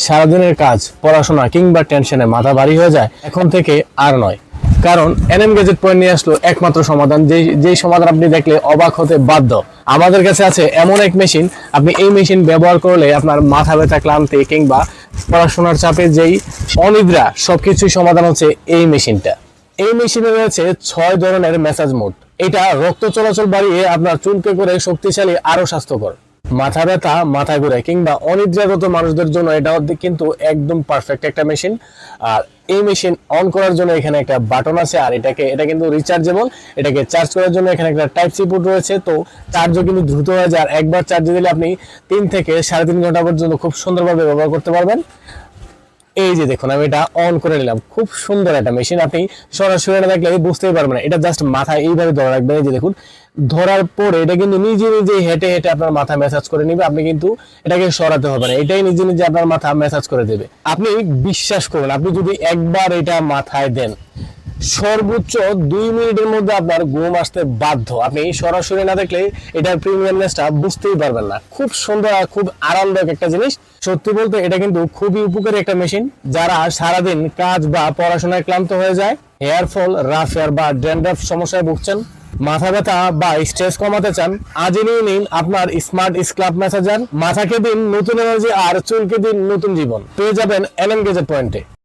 সারাদিনের কাজ, পড়াশোনা কিংবা টেনশনে মাথা ভারী হয়ে যায়, এখন থেকে আর নয়। কারণ এনএম গ্যাজেট পয়েন্ট নিয়ে আসলো একমাত্র সমাধান, যেই সমাধান আপনি দেখলে অবাক হতে বাধ্য। আমাদের কাছে আছে এমন এক মেশিন, আপনি এই মেশিন ব্যবহার করলে আপনার মাথা ব্যথা, ক্লান্তি কিংবা পড়াশোনার চাপে যেই অনিদ্রা সবকিছুই সমাধান হচ্ছে এই মেশিনটা। এই মেশিনে রয়েছে 6 ধরনের ম্যাসাজ মোড। এটা রক্ত চলাচল বাড়িয়ে আপনার চুলকে করে শক্তিশালী, আরো স্বাস্থ্যকর। মাথা ব্যথা, মাথা ঘুরে কিংবা অনিদ্রাগত মানুষদের জন্য এটা কিন্তু একদম পারফেক্ট একটা মেশিন। আর এই মেশিন অন করার জন্য এখানে একটা বাটন আছে, আর এটা কিন্তু রিচার্জেবল। এটাকে চার্জ করার জন্য এখানে একটা টাইপ সি পোর্ট রয়েছে, তো চার্জও কিন্তু দ্রুত হয়ে যায়। আর একবার চার্জে দিলে আপনি 3 থেকে 3.5 ঘন্টা পর্যন্ত খুব সুন্দরভাবে ব্যবহার করতে পারবেন। এই যে দেখুন, আমি এটা অন করে নিলাম। খুব সুন্দর একটা মেশিন, আপনি সরাসরি না দেখলে বুঝতেই পারবেন না। এটা জাস্ট মাথায় এইভাবে ধরে রাখবেন। এই যে দেখুন, ধরার পরে এটা কিন্তু নিজে নিজে হেঁটে হেঁটে আপনার মাথা ম্যাসাজ করে নিবে। আপনি কিন্তু এটাকে সরাতে হবে না, এটাই নিজে নিজে আপনার মাথা ম্যাসাজ করে দেবে। আপনি বিশ্বাস করুন, আপনি যদি একবার এটা মাথায় দেন, সর্বোচ্চ 2 মিনিটের মধ্যে আপনার ঘুম আসতে বাধ্য। আপনি সরাসরি না দেখলে এটার প্রিমিয়ামনেসটা বুঝতেই পারবেন না। খুব সুন্দর আর খুব আরামদায়ক একটা জিনিস। সত্যি বলতে এটা কিন্তু খুবই উপকারী একটা মেশিন। যারা সারাদিন কাজ বা পড়াশোনায় ক্লান্ত হয়ে যায়, হেয়ার ফল, রাফ হেয়ার বা ড্যান্ড্রাফ সমস্যায় ভুগছেন, মাথা ব্যথা বা স্ট্রেস কমাতে চান, আজই নিয়ে নিন আপনার স্মার্ট স্ক্রাব ম্যাসাজার। মাথাকে দিন নতুন এনার্জি আর চুলকে দিন নতুন জীবন। পেয়ে যাবেন এনএম গ্যাজেট পয়েন্টে।